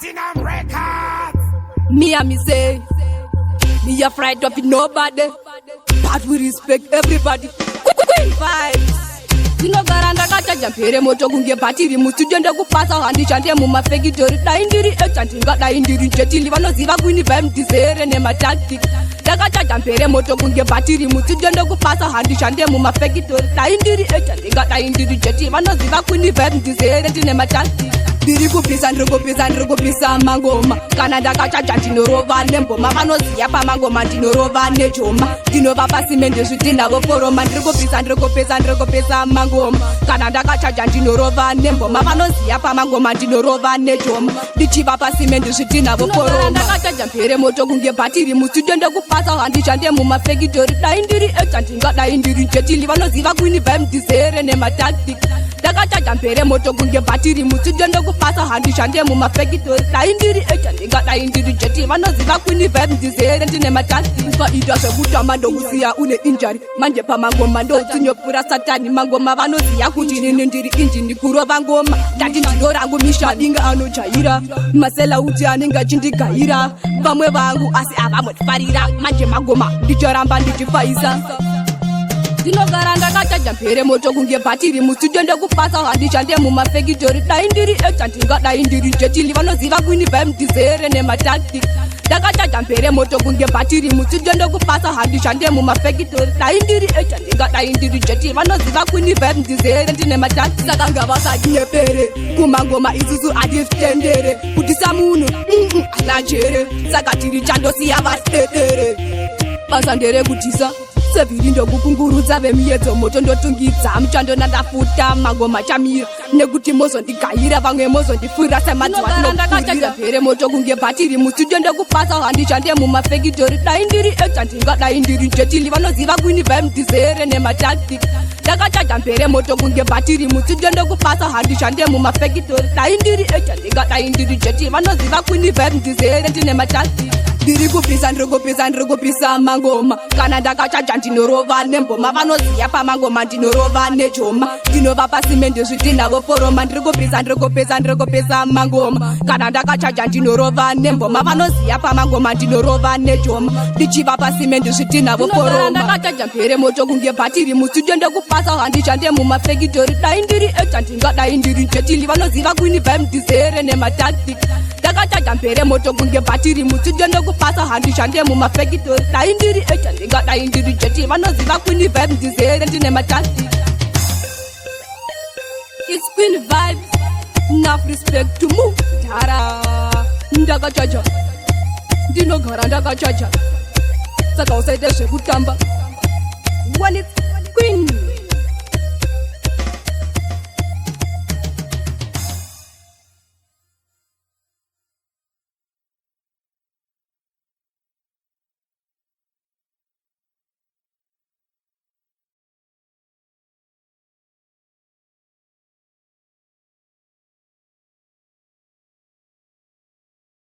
Platinum Records. Me say, me afraid of nobody, but we respect everybody. Queen vibes. Tinogara kachaja mpere moto kunge batiri mustudio ndekupasa handishande mumafekitori daindiri echandinga daindiri jetili vanoziva Queen vibe ndizere nematactic ndakachaja mpere moto kunge batiri mustudio ndekupasa handishande mumafekitori daindiri echandinga daindiri jetili vanoziva Queen vibe ndizere ndinematactic ndiri kupisa mangoma kana ndakachaja ndinorova nemboma vanoziya pamangoma ndinorova nejoma ndinovapa simende zvidhinavo foroma ndiri kupisa mangoma kana ndakachaja ndinorova nemboma vanoziya pamangoma ndinorova nejoma ndichivapa simende zvidhinavo foroma ndakachaja mpere moto kunge bhatiri mustudio ndekupasa handishande mumafekitori daindiri echandinga daindiri jetili vanoziva Queen vibe ndizere nematactic ndakachaja mpere moto kunge bhatiri mustudio ndekupasa handishande mumafekitori daindiri echandinga daindiri jeti vanoziva Queen vibe ndizere ndinematactic ukaita zvekutamba ndokusiya une injury manje pamangoma ndotsinopfura satani mangoma vanoziya kuti nini ndiri injini kurova ngoma ndati ndiro rangu mishadinga anojaira masela uti anenge achindigaira vamwe vangu asi avamutifarira manje mangoma ndichoramba ndichifaisa ndinogara ndakachaja mpere moto kunge bhatiri mustudio ndekupasa handishande mumafekitori daindiri echandinga daindiri jetili vanoziva Queen vibe ndizere nematactic ndakachaja mpere moto kunge bhatiri mustudio ndekupasa handishande mumafekitori daindiri echandinga daindiri jetili vanoziva Queen vibe ndizere ndinematactic saka ngavasati nepere kumangoma isusu atifitendere kuti samunhu anajere saka tiri chandosiya vasedere basa nderekutisa sevhiri ndokukungurudza vemiyedzo moto ndotungidza muchando nandafuta mangoma chamira nekuti mozondigaira vamwe mozondifurira semadzwandakachaja mpere moto kunge bhatiri mustudio ndekupasa handishande mumafekitori daindiri echandinga daindiri jetili vanoziva Queen vibe ndizere nematactic ndakachaja mpere moto kunge bhatiri mustudio ndekupasa handishande mumafekitori daindiri echandinga daindiri jetili vanoziva Queen vibe ndizere ndinematactic ndiri kupisa mangoma kana ndakachaja ndinorova nemboma vanoziya pamangoma ndinorova nejoma ndinovapa simende zvidhinavo foroma ndiri kupisa mangoma kana ndakachaja ndinorova nemboma vanoziya pamangoma ndinorova nejoma ndichivapa simende zvidhinavo foroma ndakachaja mpere moto kunge bhatiri mustudio ndekupasa handishande mumafekitori daindiri echandinga daindiri jetili vanoziva Queen vibe ndizere nematactic ndakachaja mpere moto kunge bhatiri mustudio ndekupasa handishande mumafekitori daindiri echandinga daindiri jetili vanoziva Queen vibe ndizere ndinematactic It's Queen vibe enough respect to move dara ndakachaja ndinogara ndakachaja saka usaite zvekutamba